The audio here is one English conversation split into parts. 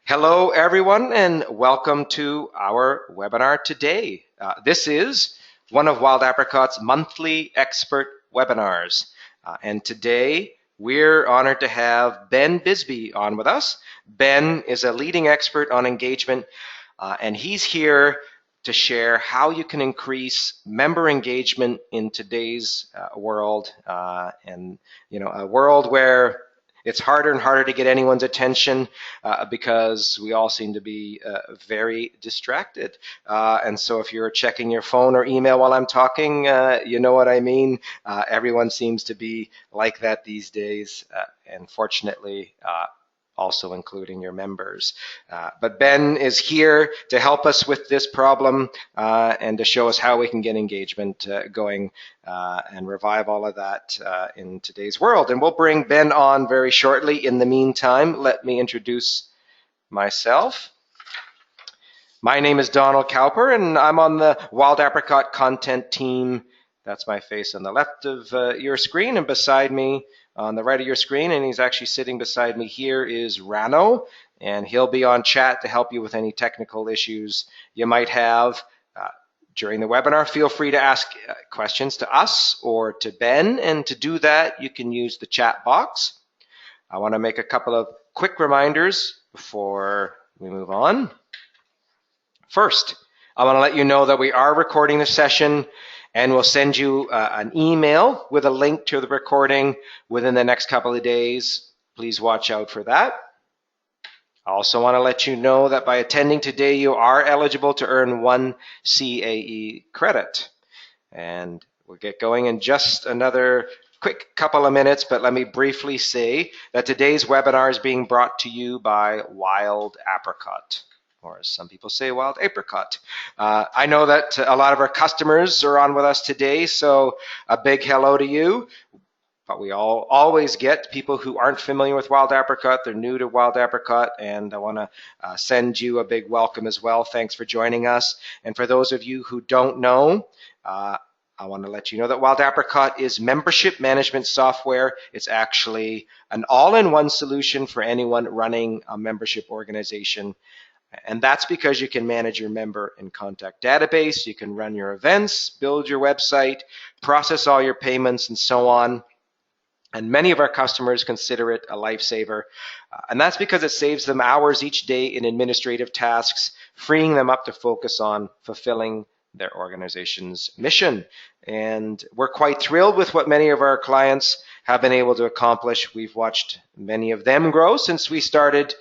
Hello, everyone, and welcome to our webinar today. This is one of Wild Apricot's monthly expert webinars. And today, we're honored to have Ben Bisbee on with us. Ben is a leading expert on engagement, and he's here to share how you can increase member engagement in today's world, and a world where it's harder and harder to get anyone's attention because we all seem to be very distracted. And so if you're checking your phone or email while I'm talking, you know what I mean. Everyone seems to be like that these days, and fortunately, also including your members. But Ben is here to help us with this problem and to show us how we can get engagement going and revive all of that in today's world. And we'll bring Ben on very shortly. In the meantime, let me introduce myself. My name is Donald Cowper, and I'm on the Wild Apricot content team. That's my face on the left of your screen, and beside me on the right of your screen, and he's actually sitting beside me here, is Rano, and he'll be on chat to help you with any technical issues you might have during the webinar. Feel free to ask questions to us or to Ben, and to do that, you can use the chat box. I want to make a couple of quick reminders before we move on. First, I want to let you know that we are recording the session, and we'll send you an email with a link to the recording within the next couple of days. Please watch out for that. I also want to let you know that by attending today, you are eligible to earn 1 CAE credit. And we'll get going in just another quick couple of minutes, but let me briefly say that today's webinar is being brought to you by Wild Apricot, or as some people say, Wild Apricot. I know that a lot of our customers are on with us today, so a big hello to you. But we always get people who aren't familiar with Wild Apricot. They're new to Wild Apricot, and I want to send you a big welcome as well. Thanks for joining us. And for those of you who don't know, I want to let you know that Wild Apricot is membership management software. It's actually an all-in-one solution for anyone running a membership organization. And that's because you can manage your member and contact database, you can run your events, build your website, process all your payments, and so on. And many of our customers consider it a lifesaver. And that's because it saves them hours each day in administrative tasks, freeing them up to focus on fulfilling their organization's mission. And we're quite thrilled with what many of our clients have been able to accomplish. We've watched many of them grow since we started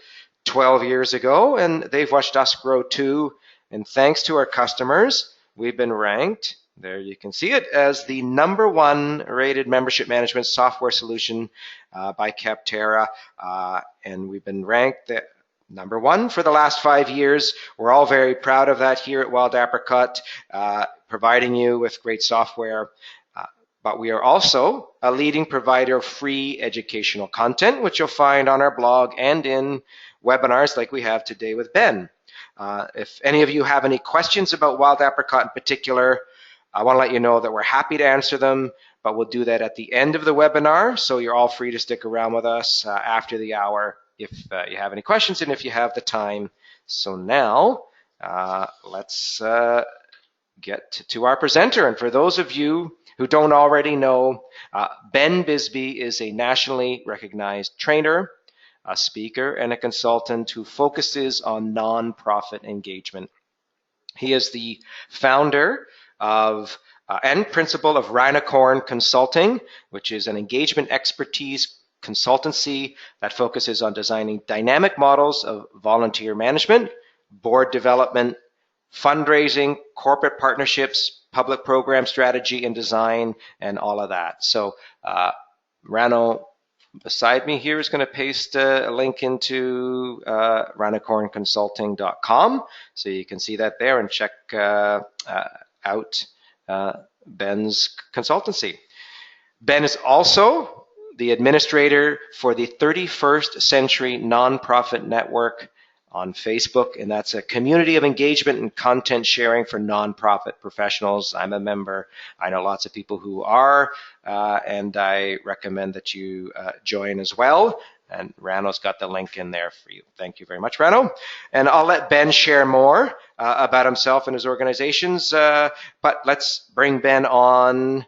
12 years ago, and they've watched us grow too. And thanks to our customers, we've been ranked, there you can see it, as the #1 rated membership management software solution by Capterra. And we've been ranked #1 for the last 5 years. We're all very proud of that here at Wild Apricot, providing you with great software. But we are also a leading provider of free educational content, which you'll find on our blog and in webinars like we have today with Ben. If any of you have any questions about Wild Apricot in particular, I want to let you know that we're happy to answer them, but we'll do that at the end of the webinar, so you're all free to stick around with us after the hour if you have any questions and if you have the time. So now, let's get to our presenter. And for those of you who don't already know, Ben Bisbee is a nationally recognized trainer, a speaker, and a consultant who focuses on nonprofit engagement. He is the founder of and principal of Rhinocorn Consulting, which is an engagement expertise consultancy that focuses on designing dynamic models of volunteer management, board development, fundraising, corporate partnerships, public program strategy and design, and all of that. So Rano beside me here is going to paste a link into rhinocornconsulting.com, so you can see that there and check out Ben's consultancy. Ben is also the administrator for the 31st Century Nonprofit Network on Facebook, and that's a community of engagement and content sharing for nonprofit professionals. I'm a member. I know lots of people who are, and I recommend that you join as well. And Rano's got the link in there for you. Thank you very much, Rano. And I'll let Ben share more about himself and his organizations. But let's bring Ben on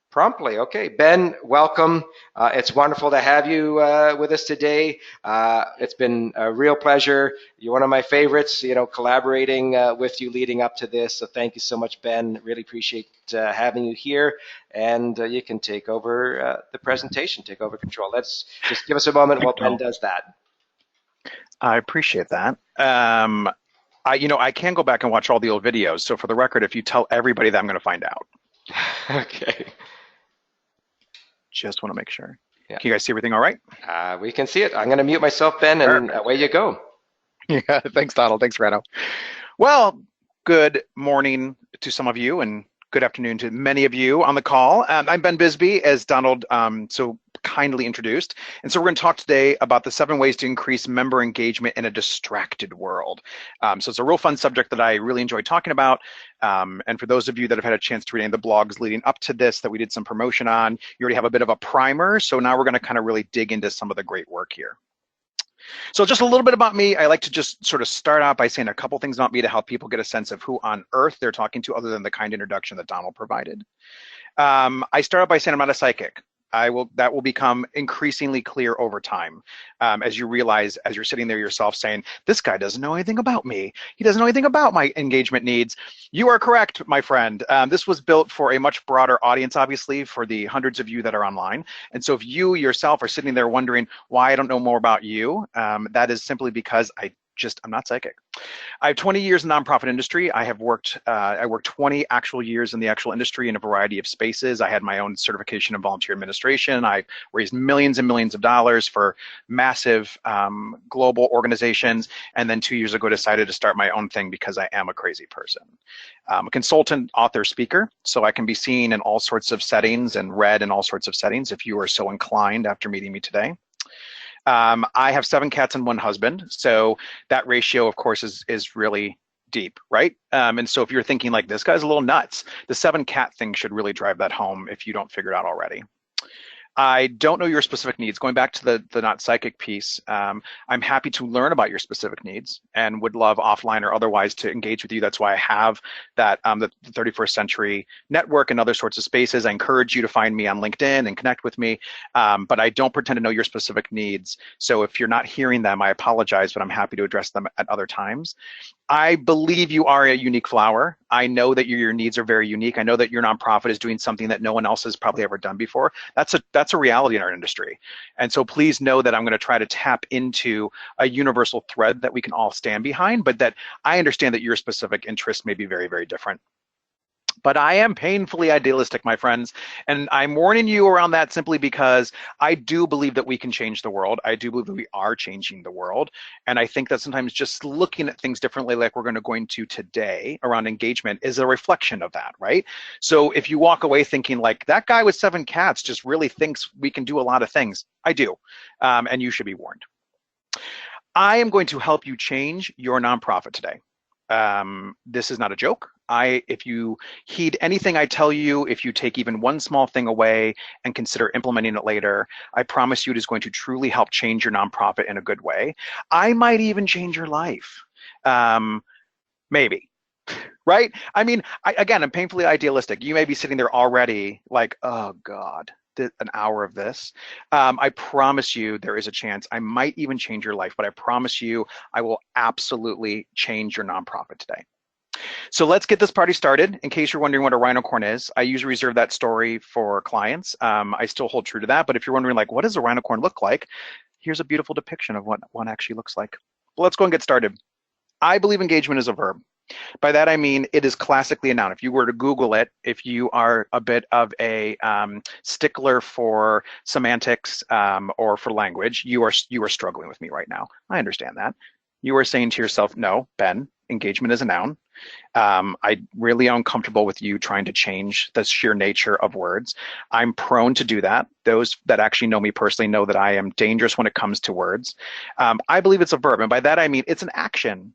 promptly. Okay, Ben, welcome. It's wonderful to have you with us today. It's been a real pleasure. You're one of my favorites, collaborating with you leading up to this. So thank you so much, Ben. Really appreciate having you here. And you can take over the presentation, take over control. Let's just give us a moment while Ben does that. I appreciate that. I can go back and watch all the old videos. So for the record, if you tell everybody that, I'm going to find out. Okay. Just want to make sure. Yeah. Can you guys see everything all right? We can see it. I'm going to mute myself, Ben, and away you go. Yeah, thanks, Donald. Thanks, Rano. Well, good morning to some of you, and good afternoon to many of you on the call. I'm Ben Bisbee, as Donald so kindly introduced. And so we're going to talk today about the 7 ways to increase member engagement in a distracted world. So it's a real fun subject that I really enjoy talking about. And for those of you that have had a chance to read any of the blogs leading up to this that we did some promotion on, you already have a bit of a primer. So now we're going to kind of really dig into some of the great work here. So just a little bit about me. I like to just sort of start out by saying a couple things about me to help people get a sense of who on earth they're talking to, other than the kind introduction that Donald provided. I start out by saying I'm not a psychic. That will become increasingly clear over time, as you realize, as you're sitting there yourself saying, this guy doesn't know anything about me. He doesn't know anything about my engagement needs. You are correct, my friend. This was built for a much broader audience, obviously, for the hundreds of you that are online. And so if you yourself are sitting there wondering why I don't know more about you, that is simply because I'm not psychic. I have 20 years in the nonprofit industry. I worked 20 actual years in the actual industry in a variety of spaces. I had my own certification in volunteer administration. I raised millions and millions of dollars for massive global organizations. And then 2 years ago, decided to start my own thing because I am a crazy person. I'm a consultant, author, speaker, so I can be seen in all sorts of settings and read in all sorts of settings if you are so inclined after meeting me today. I have 7 cats and 1 husband, so that ratio, of course, is really deep, right? And so if you're thinking like, this guy's a little nuts, the 7 cat thing should really drive that home if you don't figure it out already. I don't know your specific needs. Going back to the not psychic piece, I'm happy to learn about your specific needs and would love offline or otherwise to engage with you. That's why I have that the 31st Century Network and other sorts of spaces. I encourage you to find me on LinkedIn and connect with me, but I don't pretend to know your specific needs. So if you're not hearing them, I apologize, but I'm happy to address them at other times. I believe you are a unique flower. I know that your needs are very unique. I know that your nonprofit is doing something that no one else has probably ever done before. That's a reality in our industry. And so please know that I'm going to try to tap into a universal thread that we can all stand behind, but that I understand that your specific interests may be very, very different. But I am painfully idealistic, my friends, and I'm warning you around that simply because I do believe that we can change the world. I do believe that we are changing the world, and I think that sometimes just looking at things differently, like we're going to today around engagement, is a reflection of that, right? So if you walk away thinking like, that guy with 7 cats just really thinks we can do a lot of things, I do, and you should be warned. I am going to help you change your nonprofit today. This is not a joke. If you heed anything I tell you, if you take even one small thing away and consider implementing it later, I promise you it is going to truly help change your nonprofit in a good way. I might even change your life. Maybe, right? I mean, again, I'm painfully idealistic. You may be sitting there already like, oh God, an hour of this. I promise you there is a chance I might even change your life, but I promise you I will absolutely change your nonprofit today. So let's get this party started. In case you're wondering what a rhinocorn is, I usually reserve that story for clients. I still hold true to that, but if you're wondering like, what does a rhinocorn look like? Here's a beautiful depiction of what one actually looks like. Well, let's go and get started. I believe engagement is a verb. By that, I mean, it is classically a noun. If you were to Google it, if you are a bit of a stickler for semantics or for language, you are struggling with me right now. I understand that. You are saying to yourself, no, Ben, engagement is a noun. I really am uncomfortable with you trying to change the sheer nature of words. I'm prone to do that. Those that actually know me personally know that I am dangerous when it comes to words. I believe it's a verb, and by that I mean it's an action.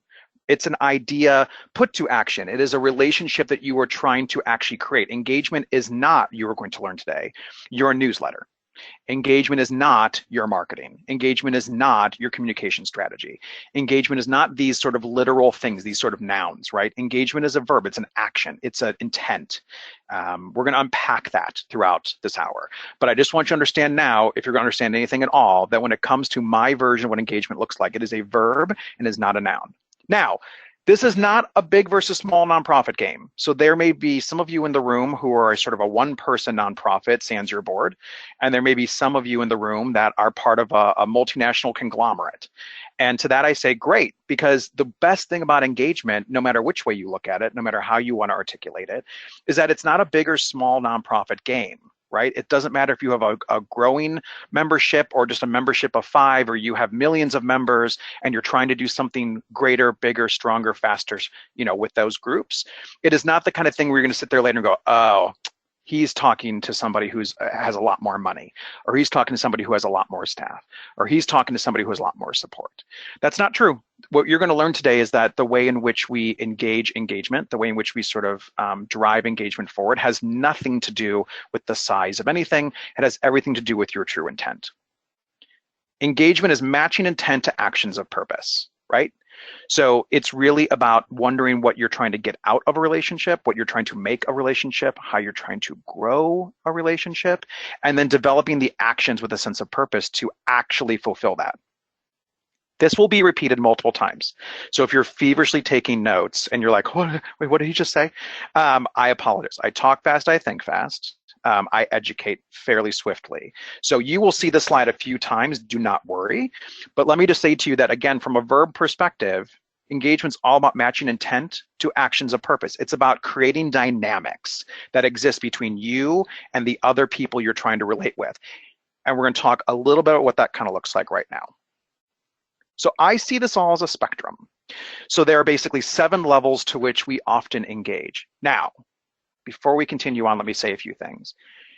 It's an idea put to action. It is a relationship that you are trying to actually create. Engagement is not, you are going to learn today, your newsletter. Engagement is not your marketing. Engagement is not your communication strategy. Engagement is not these sort of literal things, these sort of nouns, right? Engagement is a verb, it's an action, it's an intent. We're going to unpack that throughout this hour. But I just want you to understand now, if you're going to understand anything at all, that when it comes to my version of what engagement looks like, it is a verb and is not a noun. Now, this is not a big versus small nonprofit game. So there may be some of you in the room who are sort of a one-person nonprofit, sans your board, and there may be some of you in the room that are part of a multinational conglomerate. And to that I say, great, because the best thing about engagement, no matter which way you look at it, no matter how you want to articulate it, is that it's not a big or small nonprofit game. Right? It doesn't matter if you have a growing membership or just a membership of 5, or you have millions of members and you're trying to do something greater, bigger, stronger, faster, with those groups. It is not the kind of thing where you're going to sit there later and go, oh, he's talking to somebody who has a lot more money, or he's talking to somebody who has a lot more staff, or he's talking to somebody who has a lot more support. That's not true. What you're going to learn today is that the way in which we engage engagement, the way in which we sort of drive engagement forward, has nothing to do with the size of anything. It has everything to do with your true intent. Engagement is matching intent to actions of purpose, right? So it's really about wondering what you're trying to get out of a relationship, what you're trying to make a relationship, how you're trying to grow a relationship, and then developing the actions with a sense of purpose to actually fulfill that. This will be repeated multiple times. So if you're feverishly taking notes and you're like, wait, what did he just say? I apologize. I talk fast, I think fast. I educate fairly swiftly. So you will see the slide a few times, do not worry. But let me just say to you that, again, from a verb perspective, engagement's all about matching intent to actions of purpose. It's about creating dynamics that exist between you and the other people you're trying to relate with. And we're going to talk a little bit about what that kind of looks like right now. So I see this all as a spectrum. So there are basically 7 levels to which we often engage. Now, before we continue on, let me say a few things.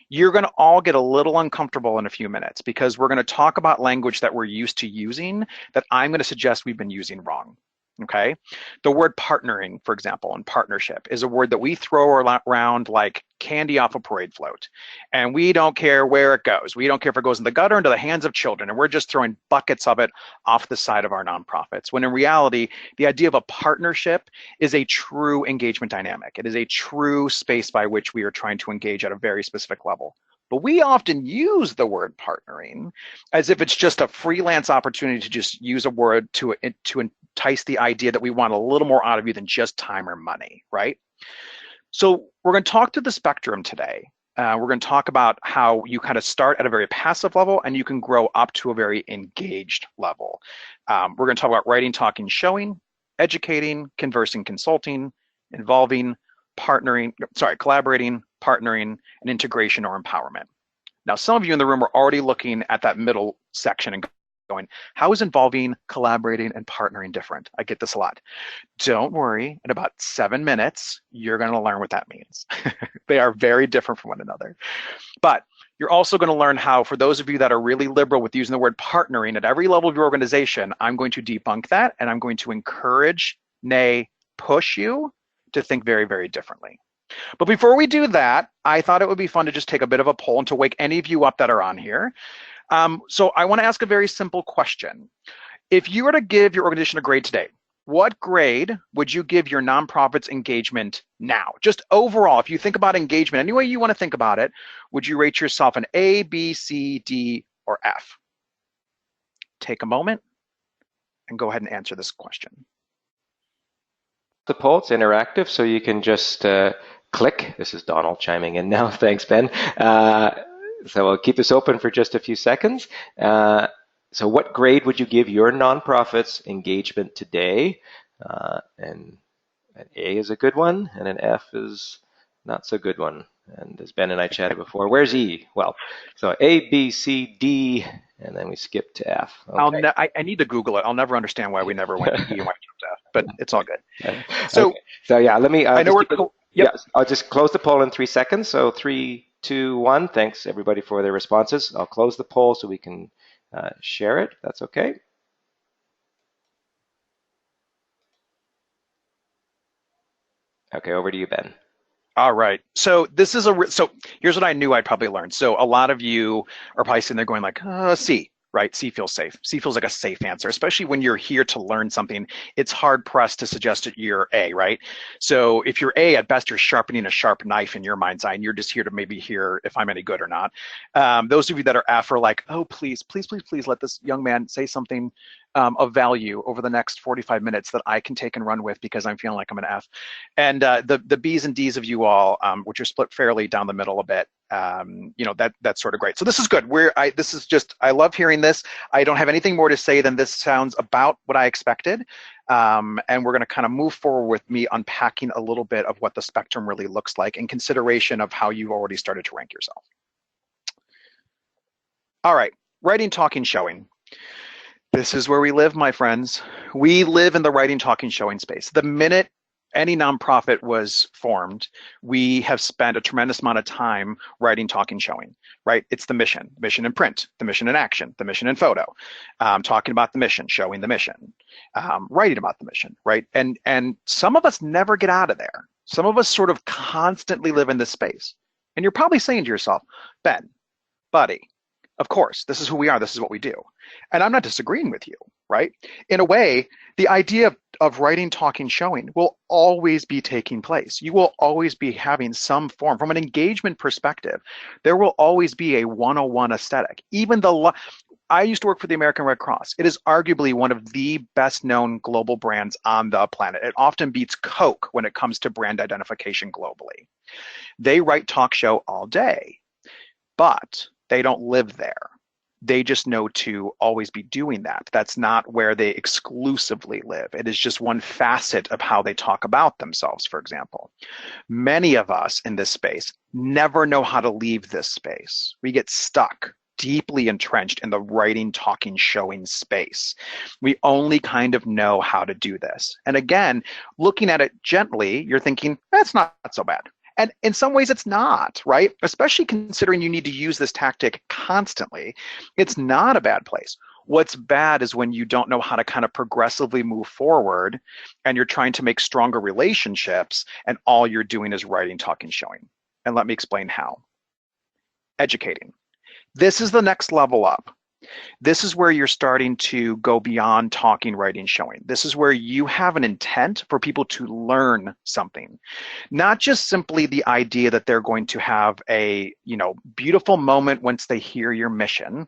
You're going to all get a little uncomfortable in a few minutes because we're going to talk about language that we're used to using that I'm going to suggest we've been using wrong. Okay? The word partnering, for example, and partnership is a word that we throw around like candy off a parade float. And we don't care where it goes. We don't care if it goes in the gutter into the hands of children. And we're just throwing buckets of it off the side of our nonprofits. When in reality, the idea of a partnership is a true engagement dynamic. It is a true space by which we are trying to engage at a very specific level. But we often use the word partnering as if it's just a freelance opportunity to just use a word to entice the idea that we want a little more out of you than just time or money, right? So we're going to talk to the spectrum today. We're going to talk about how you kind of start at a very passive level and you can grow up to a very engaged level. We're going to talk about writing, talking, showing, educating, conversing, consulting, involving, collaborating, partnering, and integration or empowerment. Now, some of you in the room are already looking at that middle section and going, how is involving, collaborating, and partnering different? I get this a lot. Don't worry, in about 7 minutes, you're going to learn what that means. They are very different from one another. But you're also going to learn how, for those of you that are really liberal with using the word partnering at every level of your organization, I'm going to debunk that, and I'm going to encourage, nay, push you to think very, very differently. But before we do that, I thought it would be fun to just take a bit of a poll and to wake any of you up that are on here. So I want to ask a very simple question. If you were to give your organization a grade today, what grade would you give your nonprofit's engagement now? Just overall, if you think about engagement, any way you want to think about it, would you rate yourself an A, B, C, D, or F? Take a moment and go ahead and answer this question. The poll, it's interactive, so you can just click. This is Donald chiming in now. Thanks, Ben. So I'll keep this open for just a few seconds. So what grade would you give your nonprofit's engagement today? And an A is a good one, and an F is not so good one. And as Ben and I chatted before, where's E? Well, so A, B, C, D, and then we skip to F. Okay. I need to Google it. I'll never understand why we never went to E and went to F, but it's all good. So, okay. So yeah, let me. I know we're. Yep. Yeah, I'll just close the poll in 3 seconds. So 3, 2, 1. Thanks everybody for their responses. I'll close the poll so we can share it. That's okay. Okay, over to you, Ben. All right. So this is so here's what I knew I'd probably learn. So a lot of you are probably sitting there going like, C, right? C feels safe. C feels like a safe answer, especially when you're here to learn something. It's hard pressed to suggest that you're A, right? So if you're A, at best you're sharpening a sharp knife in your mind's eye, and you're just here to maybe hear if I'm any good or not. Those of you that are F are like, oh, please, please, please, please let this young man say something of value over the next 45 minutes that I can take and run with because I'm feeling like I'm an F. And the B's and D's of you all, which are split fairly down the middle a bit, that's sort of great. So this is good. I love hearing this. I don't have anything more to say than this sounds about what I expected. And we're going to kind of move forward with me unpacking a little bit of what the spectrum really looks like in consideration of how you've already started to rank yourself. All right, writing, talking, showing. This is where we live, my friends. We live in the writing, talking, showing space. The minute any nonprofit was formed, we have spent a tremendous amount of time writing, talking, showing, right? It's the mission in print, the mission in action, the mission in photo, talking about the mission, showing the mission, writing about the mission, right? And some of us never get out of there. Some of us sort of constantly live in this space. And you're probably saying to yourself, Ben, buddy, of course, this is who we are. This is what we do. And I'm not disagreeing with you, right? In a way, the idea of writing, talking, showing will always be taking place. You will always be having some form, from an engagement perspective, there will always be a 101 aesthetic. I used to work for the American Red Cross. It is arguably one of the best known global brands on the planet. It often beats Coke when it comes to brand identification globally. They write talk show all day, but they don't live there. They just know to always be doing that. That's not where they exclusively live. It is just one facet of how they talk about themselves, for example. Many of us in this space never know how to leave this space. We get stuck, deeply entrenched in the writing, talking, showing space. We only kind of know how to do this. And again, looking at it gently, you're thinking, that's not so bad. And in some ways it's not, right? Especially considering you need to use this tactic constantly. It's not a bad place. What's bad is when you don't know how to kind of progressively move forward and you're trying to make stronger relationships and all you're doing is writing, talking, showing. And let me explain how. Educating. This is the next level up. This is where you're starting to go beyond talking, writing, showing. This is where you have an intent for people to learn something, not just simply the idea that they're going to have a, beautiful moment once they hear your mission,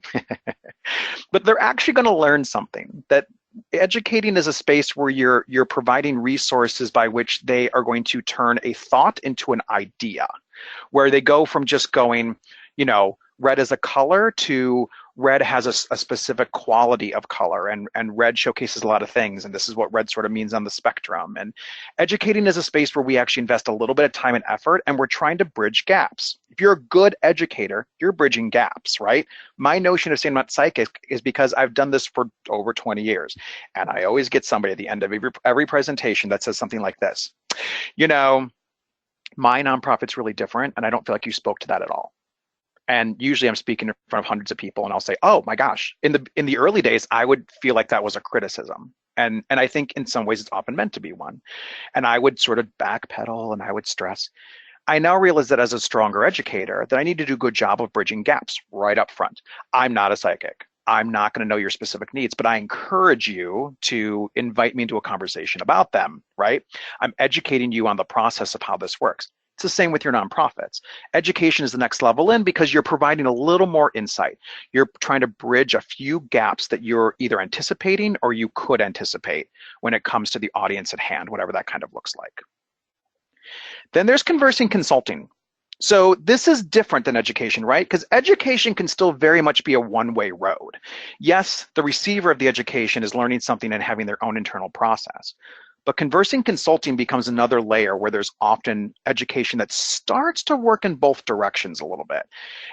but they're actually going to learn something. That educating is a space where you're providing resources by which they are going to turn a thought into an idea, where they go from just going, red is a color to red has a specific quality of color, and red showcases a lot of things, and this is what red sort of means on the spectrum. And educating is a space where we actually invest a little bit of time and effort, and we're trying to bridge gaps. If you're a good educator, you're bridging gaps, right? My notion of saying I'm not psychic is because I've done this for over 20 years, and I always get somebody at the end of every presentation that says something like this. My nonprofit's really different, and I don't feel like you spoke to that at all. And usually I'm speaking in front of hundreds of people and I'll say, oh my gosh, in the early days, I would feel like that was a criticism. And I think in some ways it's often meant to be one. And I would sort of backpedal and I would stress. I now realize that as a stronger educator, that I need to do a good job of bridging gaps right up front. I'm not a psychic. I'm not going to know your specific needs, but I encourage you to invite me into a conversation about them, right? I'm educating you on the process of how this works. It's the same with your nonprofits. Education is the next level in because you're providing a little more insight. You're trying to bridge a few gaps that you're either anticipating or you could anticipate when it comes to the audience at hand, whatever that kind of looks like. Then there's conversing consulting. So this is different than education, right? Because education can still very much be a one-way road. Yes, the receiver of the education is learning something and having their own internal process. But conversing consulting becomes another layer where there's often education that starts to work in both directions a little bit.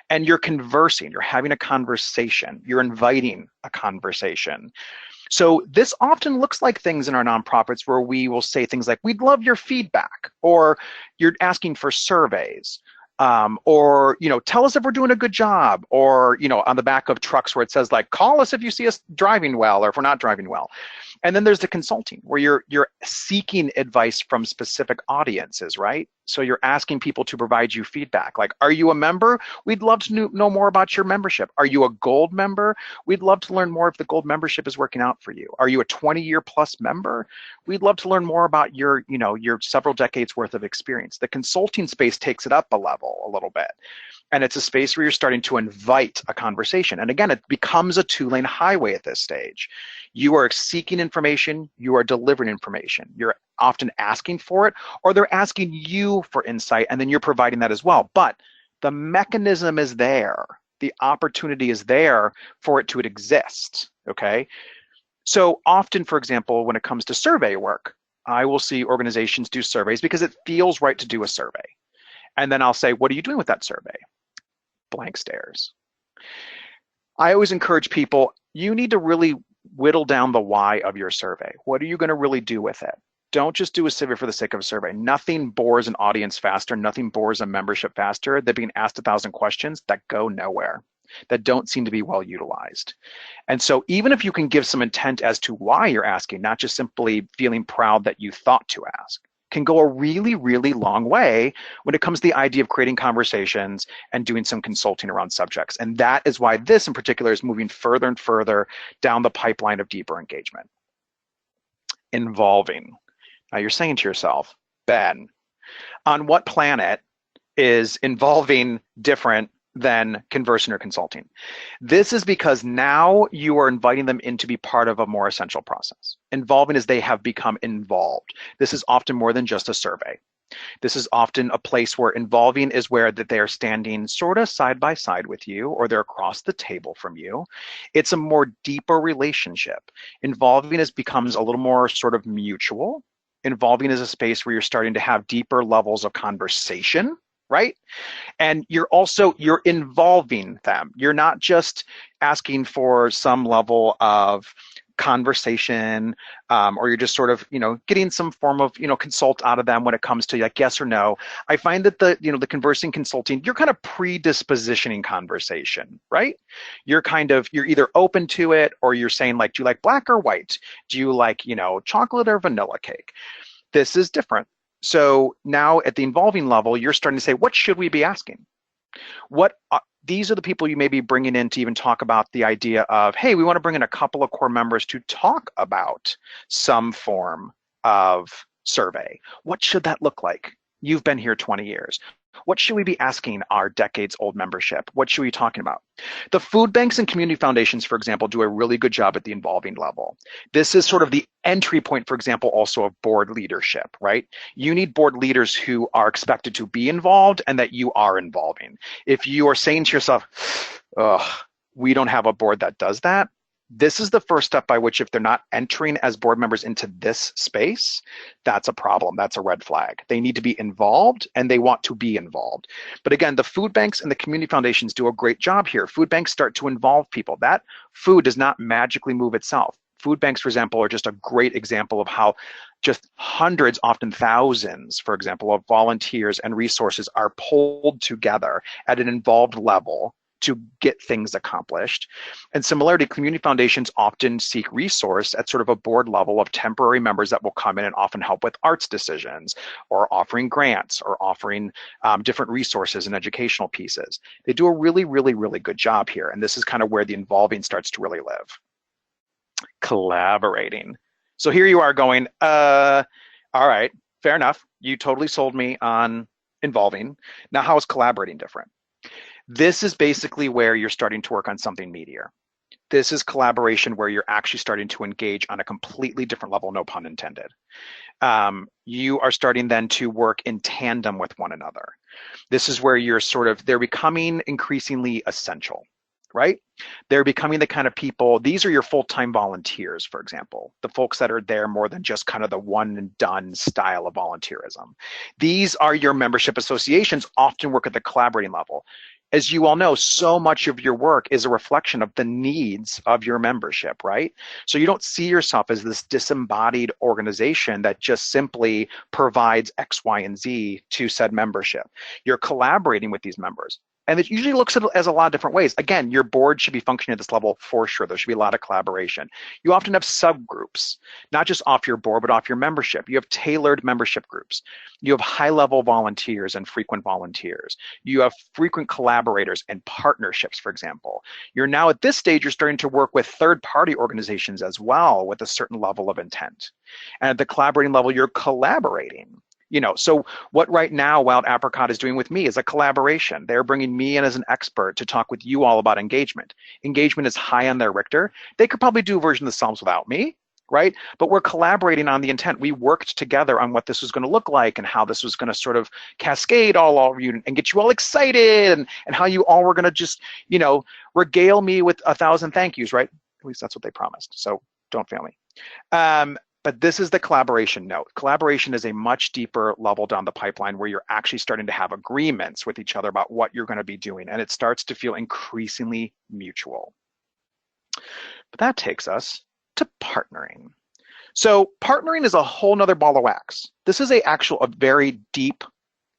And you're conversing, you're having a conversation, you're inviting a conversation. So this often looks like things in our nonprofits where we will say things like, we'd love your feedback, or you're asking for surveys, or, tell us if we're doing a good job, or, on the back of trucks where it says like, call us if you see us driving well, or if we're not driving well. And then there's the consulting, where you're seeking advice from specific audiences, right? So you're asking people to provide you feedback. Like, are you a member? We'd love to know more about your membership. Are you a gold member? We'd love to learn more if the gold membership is working out for you. Are you a 20-year plus member? We'd love to learn more about your several decades worth of experience. The consulting space takes it up a level a little bit. And it's a space where you're starting to invite a conversation. And again, it becomes a two-lane highway at this stage. You are seeking information, you are delivering information. You're often asking for it, or they're asking you for insight, and then you're providing that as well. But the mechanism is there. The opportunity is there for it to exist, okay? So often, for example, when it comes to survey work, I will see organizations do surveys because it feels right to do a survey. And then I'll say, what are you doing with that survey? Blank stares. I always encourage people, you need to really whittle down the why of your survey. What are you going to really do with it? Don't just do a survey for the sake of a survey. Nothing bores an audience faster. Nothing bores a membership faster than being asked 1,000 questions that go nowhere, that don't seem to be well utilized. And so even if you can give some intent as to why you're asking, not just simply feeling proud that you thought to ask, can go a really, really long way when it comes to the idea of creating conversations and doing some consulting around subjects. And that is why this in particular is moving further and further down the pipeline of deeper engagement. Involving. Now you're saying to yourself, Ben, on what planet is involving different than conversing or consulting? This is because now you are inviting them in to be part of a more essential process. Involving is they have become involved. This is often more than just a survey. This is often a place where involving is where that they are standing sort of side by side with you, or they're across the table from you. It's a more deeper relationship. Involving becomes a little more sort of mutual. Involving is a space where you're starting to have deeper levels of conversation, right? And you're involving them. You're not just asking for some level of conversation, or you're just sort of, getting some form of, consult out of them when it comes to like yes or no. I find that the conversing consulting, you're kind of predispositioning conversation, right? You're either open to it, or you're saying like, do you like black or white? Do you like, chocolate or vanilla cake? This is different. So now at the involving level, you're starting to say, what should we be asking? These are the people you may be bringing in to even talk about the idea of, hey, we want to bring in a couple of core members to talk about some form of survey. What should that look like? You've been here 20 years. What should we be asking our decades-old membership? What should we be talking about? The food banks and community foundations, for example, do a really good job at the involving level. This is sort of the entry point, for example, also of board leadership, right? You need board leaders who are expected to be involved and that you are involving. If you are saying to yourself, we don't have a board that does that, this is the first step by which if they're not entering as board members into this space, that's a problem. That's a red flag. They need to be involved and they want to be involved. But again, the food banks and the community foundations do a great job here. Food banks start to involve people. That food does not magically move itself. Food banks, for example, are just a great example of how just hundreds, often thousands, for example, of volunteers and resources are pulled together at an involved level to get things accomplished. And similarly, community foundations often seek resource at sort of a board level of temporary members that will come in and often help with arts decisions, or offering grants, or offering different resources and educational pieces. They do a really, really, really good job here. And this is kind of where the involving starts to really live. Collaborating. So here you are going, all right, fair enough. You totally sold me on involving. Now, how is collaborating different? This is basically where you're starting to work on something meatier. This is collaboration where you're actually starting to engage on a completely different level, no pun intended. You are starting then to work in tandem with one another. This is where they're becoming increasingly essential, right? They're becoming the kind of people, these are your full-time volunteers, for example, the folks that are there more than just kind of the one and done style of volunteerism. These are your membership associations, often work at the collaborating level. As you all know, so much of your work is a reflection of the needs of your membership, right? So you don't see yourself as this disembodied organization that just simply provides X, Y, and Z to said membership. You're collaborating with these members. And it usually looks at it as a lot of different ways. Again, your board should be functioning at this level for sure. There should be a lot of collaboration. You often have subgroups, not just off your board, but off your membership. You have tailored membership groups. You have high-level volunteers and frequent volunteers. You have frequent collaborators and partnerships, for example. You're now at this stage, you're starting to work with third-party organizations as well with a certain level of intent. And at the collaborating level, you're collaborating. So what right now Wild Apricot is doing with me is a collaboration. They're bringing me in as an expert to talk with you all about engagement. Engagement is high on their Richter. They could probably do a version themselves without me, right? But we're collaborating on the intent. We worked together on what this was going to look like and how this was going to sort of cascade all of you and get you all excited and how you all were going to just, regale me with 1,000 thank yous, right? At least that's what they promised. So don't fail me. But this is the collaboration note. Collaboration is a much deeper level down the pipeline where you're actually starting to have agreements with each other about what you're going to be doing. And it starts to feel increasingly mutual. But that takes us to partnering. So partnering is a whole nother ball of wax. This is a very deep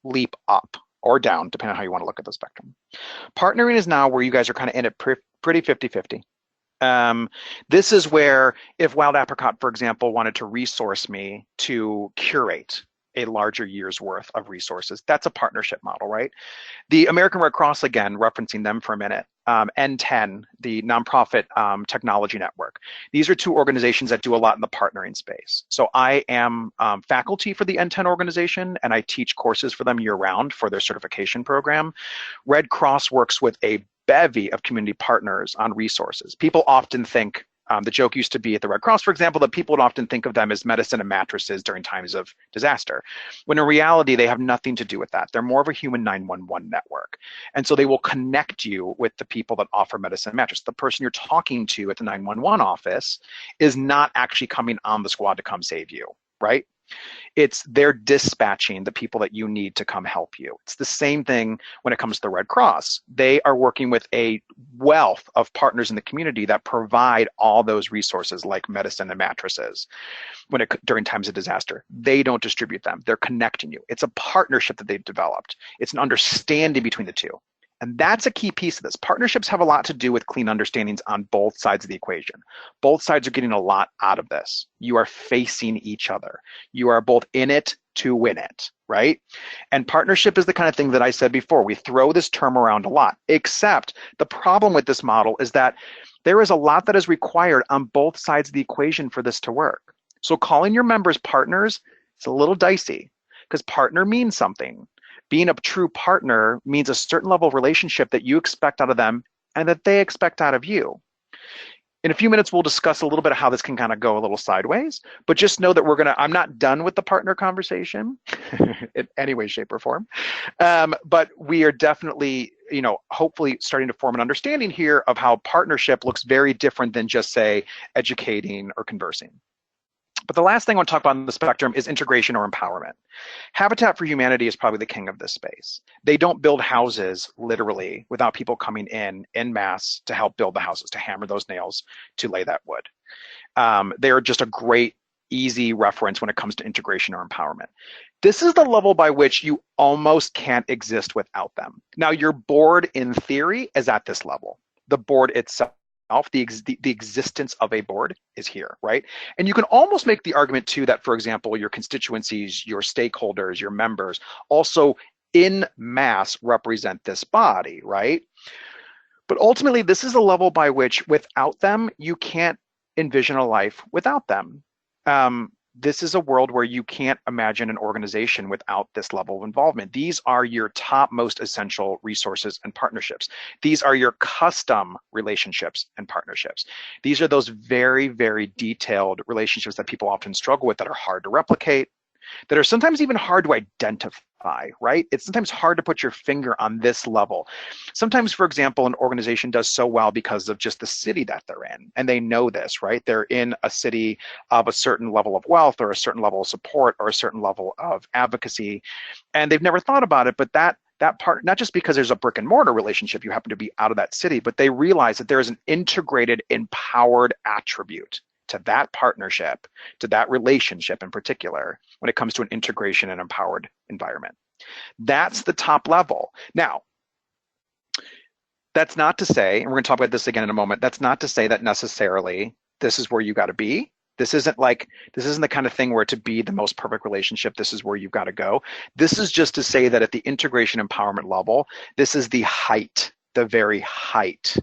leap up or down, depending on how you want to look at the spectrum. Partnering is now where you guys are kind of in it pretty 50-50. This is where if Wild Apricot, for example, wanted to resource me to curate a larger year's worth of resources, that's a partnership model, right? The American Red Cross, again, referencing them for a minute, N10, the nonprofit technology network. These are two organizations that do a lot in the partnering space. So I am faculty for the N10 organization, and I teach courses for them year-round for their certification program. Red Cross works with a bevy of community partners on resources. People often think, the joke used to be at the Red Cross, for example, that people would often think of them as medicine and mattresses during times of disaster, when in reality, they have nothing to do with that. They're more of a human 911 network. And so they will connect you with the people that offer medicine and mattress. The person you're talking to at the 911 office is not actually coming on the squad to come save you, right? They're dispatching the people that you need to come help you. It's the same thing when it comes to the Red Cross. They are working with a wealth of partners in the community that provide all those resources like medicine and mattresses during times of disaster. They don't distribute them. They're connecting you. It's a partnership that they've developed. It's an understanding between the two. And that's a key piece of this. Partnerships have a lot to do with clean understandings on both sides of the equation. Both sides are getting a lot out of this. You are facing each other. You are both in it to win it, right? And partnership is the kind of thing that I said before. We throw this term around a lot, except the problem with this model is that there is a lot that is required on both sides of the equation for this to work. So calling your members partners, it's a little dicey because partner means something. Being a true partner means a certain level of relationship that you expect out of them and that they expect out of you. In a few minutes, we'll discuss a little bit of how this can kind of go a little sideways, but just know that I'm not done with the partner conversation in any way, shape, or form. But we are definitely, hopefully starting to form an understanding here of how partnership looks very different than just, say, educating or conversing. But the last thing I want to talk about on the spectrum is integration or empowerment. Habitat for Humanity is probably the king of this space. They don't build houses literally without people coming in masse to help build the houses, to hammer those nails, to lay that wood. They are just a great, easy reference when it comes to integration or empowerment. This is the level by which you almost can't exist without them. Now, your board, in theory, is at this level. The board itself, the existence of a board is here, right? And you can almost make the argument too that, for example, your constituencies, your stakeholders, your members also in mass represent this body, right? But ultimately, this is a level by which without them, you can't envision a life without them. This is a world where you can't imagine an organization without this level of involvement. These are your top most essential resources and partnerships. These are your custom relationships and partnerships. These are those very, very detailed relationships that people often struggle with, that are hard to replicate, that are sometimes even hard to identify, right? It's sometimes hard to put your finger on this level. Sometimes, for example, an organization does so well because of just the city that they're in, and they know this, right? They're in a city of a certain level of wealth or a certain level of support or a certain level of advocacy, and they've never thought about it, but that part, not just because there's a brick and mortar relationship, you happen to be out of that city, but they realize that there is an integrated, empowered attribute to that partnership, to that relationship in particular, when it comes to an integration and empowered environment. That's the top level. Now, That's not to say, and we're going to talk about this again in a moment, that's not to say that necessarily this is where you got to be. This isn't the kind of thing where to be the most perfect relationship, this is where you've got to go. This is just to say that at the integration empowerment level, this is the height, the very height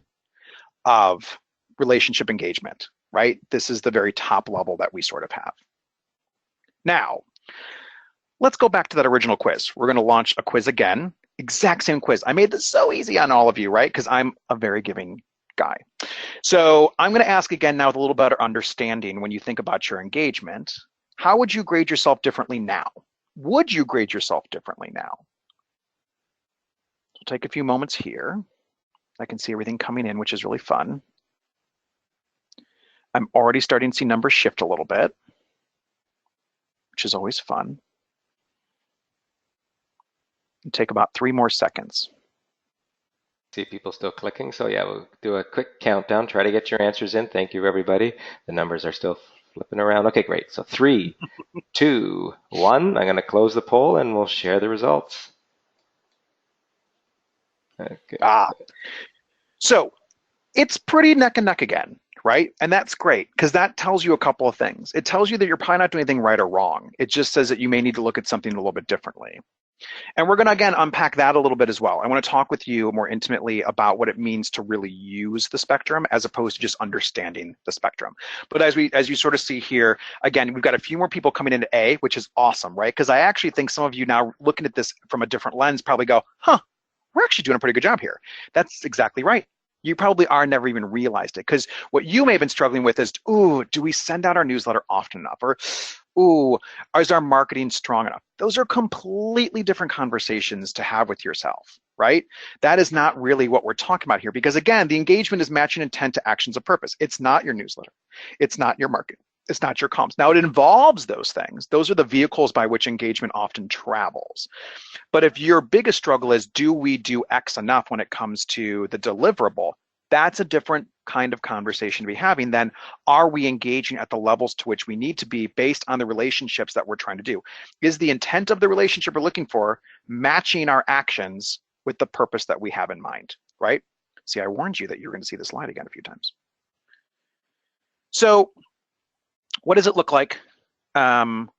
of relationship engagement, right? This is the very top level that we sort of have. Now, let's go back to that original quiz. We're going to launch a quiz again. Exact same quiz. I made this so easy on all of you, right? Because I'm a very giving guy. So I'm going to ask again now with a little better understanding when you think about your engagement, how would you grade yourself differently now? Would you grade yourself differently now? We'll take a few moments here. I can see everything coming in, which is really fun. I'm already starting to see numbers shift a little bit, which is always fun. It'll take about 3 more seconds. See people still clicking. So yeah, we'll do a quick countdown. Try to get your answers in. Thank you, everybody. The numbers are still flipping around. Okay, great. So 3, 2, 1. I'm going to close the poll and we'll share the results. Okay. So it's pretty neck and neck again, right? And that's great because that tells you a couple of things. It tells you that you're probably not doing anything right or wrong. It just says that you may need to look at something a little bit differently. And we're going to, again, unpack that a little bit as well. I want to talk with you more intimately about what it means to really use the spectrum as opposed to just understanding the spectrum. But as you sort of see here, again, we've got a few more people coming into A, which is awesome, right? Because I actually think some of you now looking at this from a different lens probably go, huh, we're actually doing a pretty good job here. That's exactly right. You probably are never even realized it because what you may have been struggling with is, ooh, do we send out our newsletter often enough? Or, ooh, is our marketing strong enough? Those are completely different conversations to have with yourself, right? That is not really what we're talking about here because again, the engagement is matching intent to actions of purpose. It's not your newsletter. It's not your marketing. It's not your comms. Now it involves those things. Those are the vehicles by which engagement often travels. But if your biggest struggle is, do we do X enough when it comes to the deliverable? That's a different kind of conversation to be having than are we engaging at the levels to which we need to be based on the relationships that we're trying to do? Is the intent of the relationship we're looking for matching our actions with the purpose that we have in mind, right? See, I warned you that you're going to see this slide again a few times. So what does it look like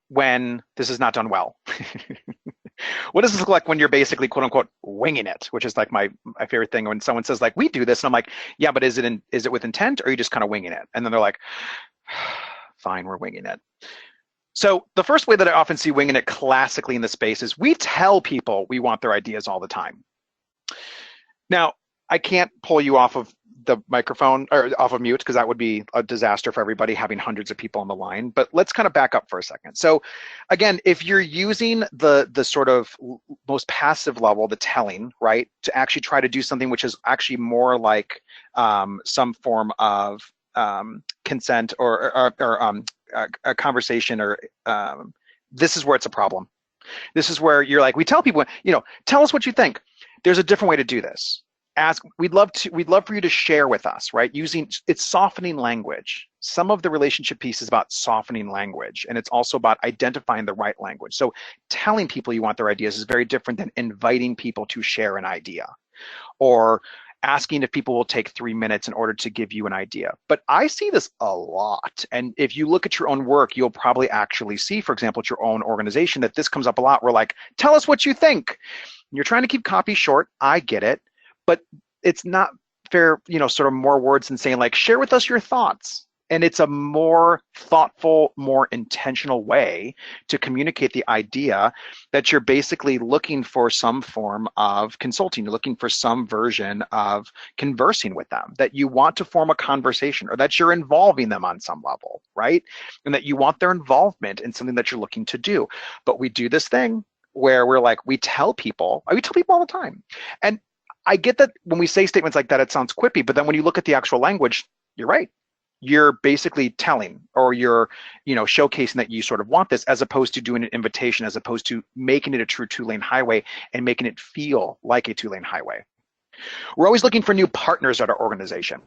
when this is not done well? What does this look like when you're basically quote unquote winging it, which is like my favorite thing when someone says like, we do this, and I'm like, yeah, but is it with intent or are you just kind of winging it? And then they're like, fine, we're winging it. So the first way that I often see winging it classically in the space is we tell people we want their ideas all the time. Now, I can't pull you off of the microphone or off of mute because that would be a disaster for everybody having hundreds of people on the line, but let's kind of back up for a second. So again, if you're using the sort of most passive level, the telling, right, to actually try to do something which is actually more like some form of consent or a conversation or this is where it's a problem. This is where you're like, we tell people, tell us what you think. There's a different way to do this. We'd love for you to share with us, right? It's softening language. Some of the relationship piece is about softening language, and it's also about identifying the right language. So telling people you want their ideas is very different than inviting people to share an idea or asking if people will take 3 minutes in order to give you an idea. But I see this a lot. And if you look at your own work, you'll probably actually see, for example, at your own organization, that this comes up a lot. We're like, tell us what you think. You're trying to keep copy short. I get it. But it's not fair, sort of more words than saying like, share with us your thoughts. And it's a more thoughtful, more intentional way to communicate the idea that you're basically looking for some form of consulting, you're looking for some version of conversing with them, that you want to form a conversation or that you're involving them on some level, right? And that you want their involvement in something that you're looking to do. But we do this thing where we're like, we tell people all the time. And I get that when we say statements like that, it sounds quippy, but then when you look at the actual language, you're right. You're basically telling or you're, showcasing that you sort of want this as opposed to doing an invitation, as opposed to making it a true 2-lane highway and making it feel like a 2-lane highway. We're always looking for new partners at our organization.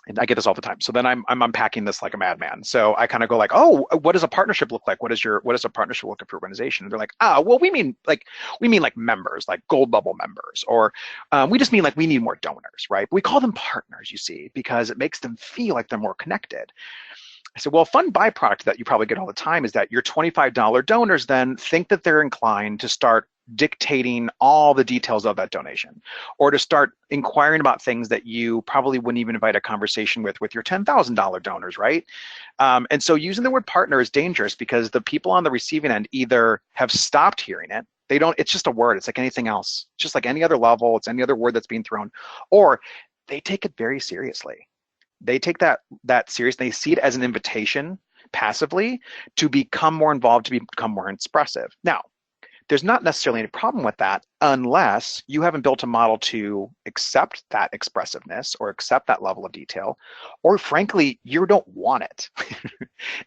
And I get this all the time. So then I'm unpacking this like a madman. So I kind of go like, oh, what does a partnership look like? What does a partnership look like for your organization? And they're like, well, we mean like members, like gold level members, or we just mean like we need more donors, right? But we call them partners, you see, because it makes them feel like they're more connected. I said, well, a fun byproduct that you probably get all the time is that your $25 donors then think that they're inclined to start dictating all the details of that donation, or to start inquiring about things that you probably wouldn't even invite a conversation with your $10,000 donors, right? And so using the word partner is dangerous because the people on the receiving end either have stopped hearing it, they don't, it's just a word, it's like anything else, it's just like any other level, it's any other word that's being thrown, or they take it very seriously. They take that serious. They see it as an invitation passively to become more involved, to become more expressive. Now, there's not necessarily any problem with that unless you haven't built a model to accept that expressiveness or accept that level of detail, or frankly, you don't want it.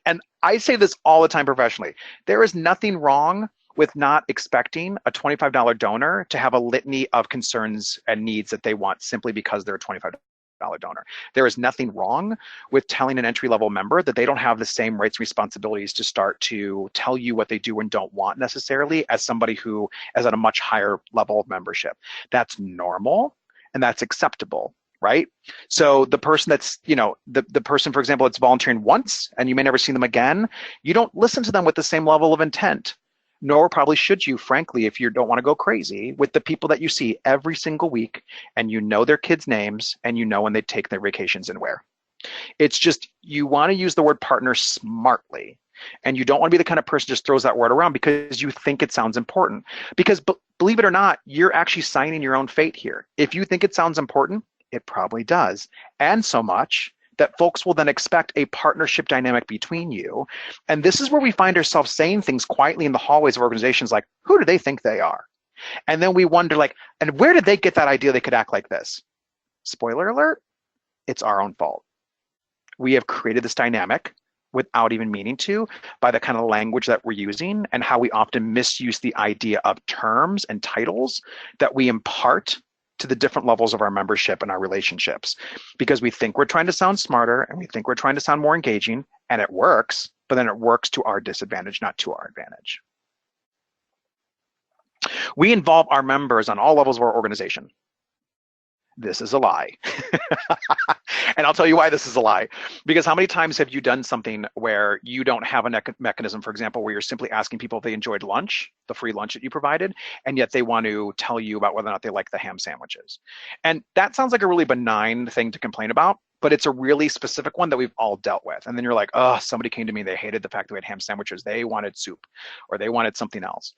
And I say this all the time professionally. There is nothing wrong with not expecting a $25 donor to have a litany of concerns and needs that they want simply because they're a $25 donor. There is nothing wrong with telling an entry-level member that they don't have the same rights and responsibilities to start to tell you what they do and don't want necessarily as somebody who is at a much higher level of membership. That's normal and that's acceptable, right? So the person that's, the person, for example, that's volunteering once and you may never see them again, you don't listen to them with the same level of intent. Nor probably should you, frankly, if you don't want to go crazy with the people that you see every single week and you know their kids' names and you know when they take their vacations and where. It's just you want to use the word partner smartly. And you don't want to be the kind of person who just throws that word around because you think it sounds important. Because believe it or not, you're actually signing your own fate here. If you think it sounds important, it probably does. And so much that folks will then expect a partnership dynamic between you. And this is where we find ourselves saying things quietly in the hallways of organizations like, who do they think they are? And then we wonder like, and where did they get that idea they could act like this? Spoiler alert, it's our own fault. We have created this dynamic without even meaning to by the kind of language that we're using and how we often misuse the idea of terms and titles that we impart to the different levels of our membership and our relationships, because we think we're trying to sound smarter and we think we're trying to sound more engaging, and it works, but then it works to our disadvantage, not to our advantage. We involve our members on all levels of our organization. This is a lie. And I'll tell you why this is a lie. Because how many times have you done something where you don't have a mechanism, for example, where you're simply asking people if they enjoyed lunch, the free lunch that you provided, and yet they want to tell you about whether or not they like the ham sandwiches. And that sounds like a really benign thing to complain about, but it's a really specific one that we've all dealt with. And then you're like, oh, somebody came to me, they hated the fact that we had ham sandwiches. They wanted soup or they wanted something else.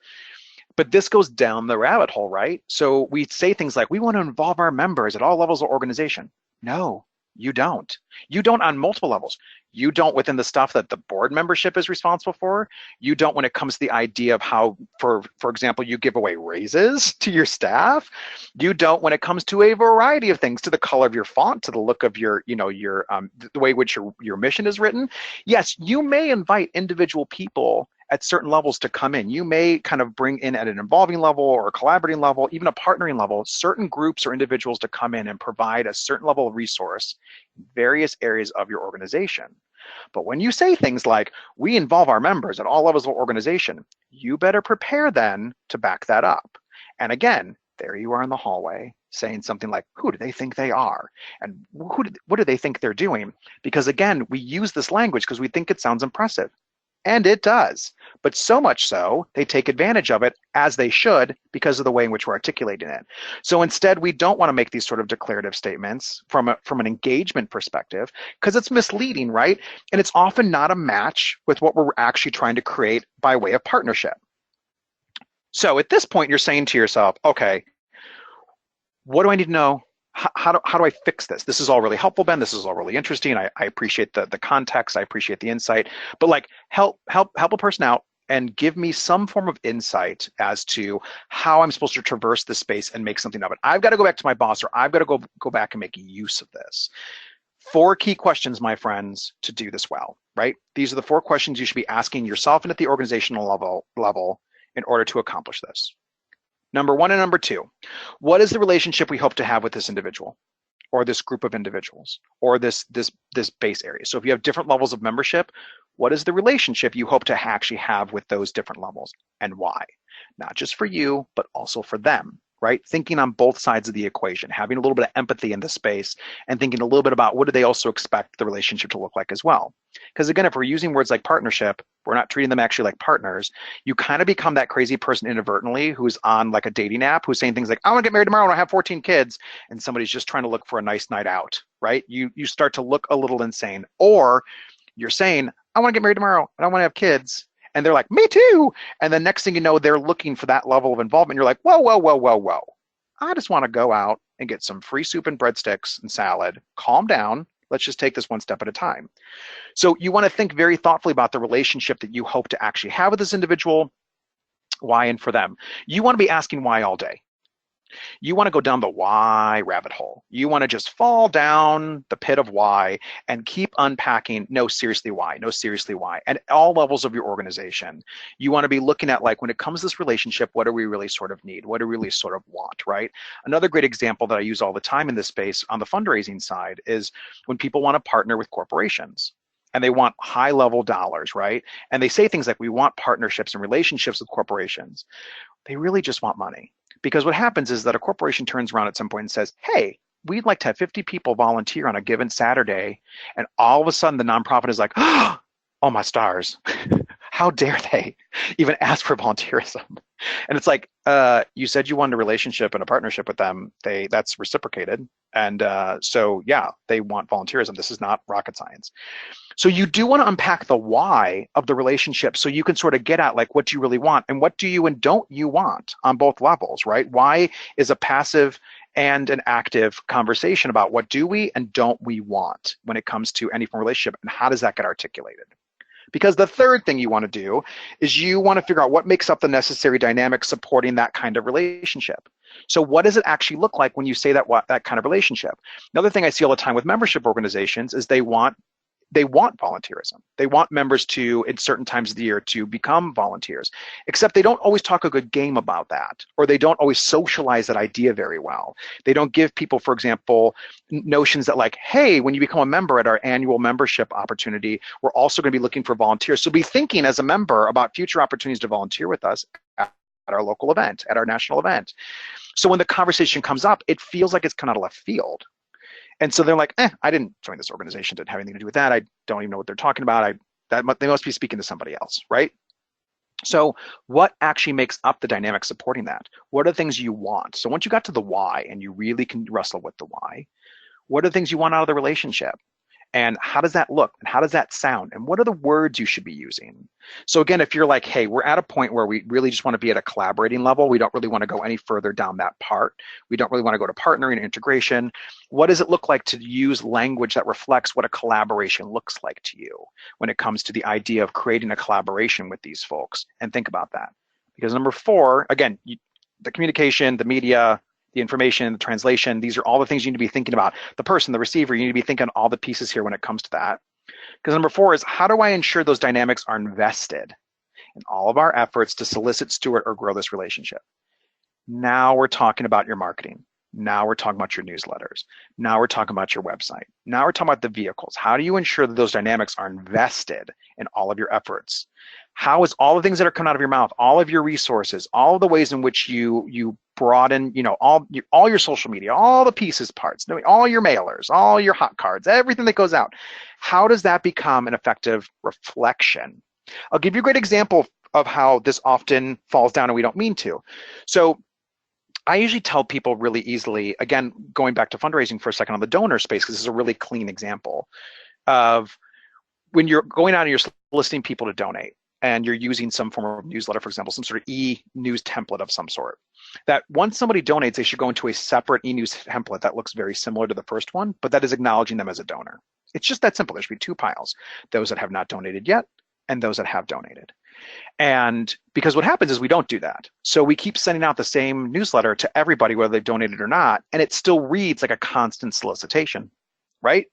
But this goes down the rabbit hole, right? So we say things like, we want to involve our members at all levels of organization. No, you don't. You don't on multiple levels. You don't within the stuff that the board membership is responsible for. You don't when it comes to the idea of how, for example, you give away raises to your staff. You don't when it comes to a variety of things, to the color of your font, to the look of your, the way in which your mission is written. Yes, you may invite individual people at certain levels to come in. You may kind of bring in at an involving level or a collaborating level, even a partnering level, certain groups or individuals to come in and provide a certain level of resource in various areas of your organization. But when you say things like, we involve our members at all levels of organization, you better prepare then to back that up. And again, there you are in the hallway saying something like, who do they think they are? And what do they think they're doing? Because again, we use this language because we think it sounds impressive. And it does, but so much so, they take advantage of it, as they should, because of the way in which we're articulating it. So instead, we don't want to make these sort of declarative statements from an engagement perspective, because it's misleading, right? And it's often not a match with what we're actually trying to create by way of partnership. So at this point, you're saying to yourself, okay, what do I need to know? How do I fix this? This is all really helpful, Ben. This is all really interesting. I appreciate the context. I appreciate the insight. But like, help a person out and give me some form of insight as to how I'm supposed to traverse this space and make something of it. I've got to go back to my boss, or I've got to go back and make use of this. 4 key questions, my friends, to do this well, right? These are the 4 questions you should be asking yourself and at the organizational level in order to accomplish this. Number 1 and number 2, what is the relationship we hope to have with this individual? or this group of individuals, or this base area. So if you have different levels of membership, what is the relationship you hope to actually have with those different levels, and why? Not just for you, but also for them, right? Thinking on both sides of the equation, having a little bit of empathy in the space, and thinking a little bit about what do they also expect the relationship to look like as well. Because again, if we're using words like partnership, we're not treating them actually like partners. You kind of become that crazy person inadvertently who's on like a dating app who's saying things like, I want to get married tomorrow and I have 14 kids, and somebody's just trying to look for a nice night out, right? You start to look a little insane. Or you're saying, I want to get married tomorrow and I want to have kids. And they're like, me too. And the next thing you know, they're looking for that level of involvement. You're like, whoa, whoa, whoa, whoa, whoa. I just want to go out and get some free soup and breadsticks and salad. Calm down. Let's just take this one step at a time. So you want to think very thoughtfully about the relationship that you hope to actually have with this individual, why and for them. You want to be asking why all day. You want to go down the why rabbit hole. You want to just fall down the pit of why and keep unpacking, no, seriously, why? No, seriously, why? At all levels of your organization. You want to be looking at, like, when it comes to this relationship, what do we really sort of need? What do we really sort of want, right? Another great example that I use all the time in this space on the fundraising side is when people want to partner with corporations and they want high level dollars, right? And they say things like, we want partnerships and relationships with corporations. They really just want money. Because what happens is that a corporation turns around at some point and says, hey, we'd like to have 50 people volunteer on a given Saturday. And all of a sudden the nonprofit is like, oh my stars, how dare they even ask for volunteerism? And it's like, you said you wanted a relationship and a partnership with them. That's reciprocated. And so, yeah, they want volunteerism. This is not rocket science. So you do want to unpack the why of the relationship so you can sort of get at, like, what do you really want and what do you and don't you want on both levels, right? Why is a passive and an active conversation about what do we and don't we want when it comes to any form of relationship, and how does that get articulated? Because the third thing you want to do is you want to figure out what makes up the necessary dynamics supporting that kind of relationship. So what does it actually look like when you say that kind of relationship? Another thing I see all the time with membership organizations is they want volunteerism. They want members to, at certain times of the year, to become volunteers, except they don't always talk a good game about that, or they don't always socialize that idea very well. They don't give people, for example, notions that, like, hey, when you become a member at our annual membership opportunity, we're also going to be looking for volunteers. So be thinking as a member about future opportunities to volunteer with us at our local event, at our national event. So when the conversation comes up, it feels like it's come out of left field. And so they're like, I didn't join this organization, didn't have anything to do with that. I don't even know what they're talking about. They must be speaking to somebody else, right? So what actually makes up the dynamic supporting that? What are the things you want? So once you got to the why and you really can wrestle with the why, what are the things you want out of the relationship? And how does that look? And how does that sound? And what are the words you should be using? So again, if you're like, hey, we're at a point where we really just want to be at a collaborating level, we don't really want to go any further down that part. We don't really want to go to partnering and integration. What does it look like to use language that reflects what a collaboration looks like to you when it comes to the idea of creating a collaboration with these folks? And think about that. Because number 4, again, the communication, the media, the information, the translation, these are all the things you need to be thinking about. The person, the receiver, you need to be thinking all the pieces here when it comes to that. Because number 4 is, how do I ensure those dynamics are invested in all of our efforts to solicit, steward, or grow this relationship? Now we're talking about your marketing. Now we're talking about your newsletters. Now we're talking about your website. Now we're talking about the vehicles. How do you ensure that those dynamics are invested in all of your efforts? How is all the things that are coming out of your mouth, all of your resources, all of the ways in which you broaden, all your social media, all the pieces, parts, all your mailers, all your hot cards, everything that goes out, how does that become an effective reflection? I'll give you a great example of how this often falls down and we don't mean to. So I usually tell people really easily, again, going back to fundraising for a second on the donor space, because this is a really clean example of when you're going out and you're soliciting people to donate, and you're using some form of newsletter, for example, some sort of e-news template of some sort, that once somebody donates, they should go into a separate e-news template that looks very similar to the first one, but that is acknowledging them as a donor. It's just that simple. There should be 2 piles, those that have not donated yet and those that have donated. And because what happens is we don't do that. So we keep sending out the same newsletter to everybody, whether they've donated or not, and it still reads like a constant solicitation, right?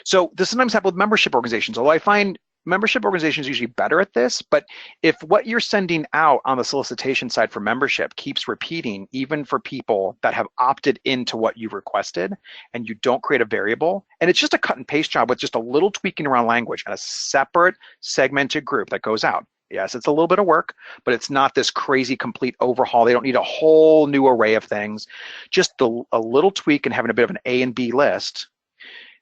So this sometimes happens with membership organizations, although I find membership organizations are usually better at this, but if what you're sending out on the solicitation side for membership keeps repeating, even for people that have opted into what you've requested, and you don't create a variable, and it's just a cut and paste job with just a little tweaking around language and a separate segmented group that goes out. Yes, it's a little bit of work, but it's not this crazy complete overhaul. They don't need a whole new array of things. Just a little tweak and having a bit of an A and B list.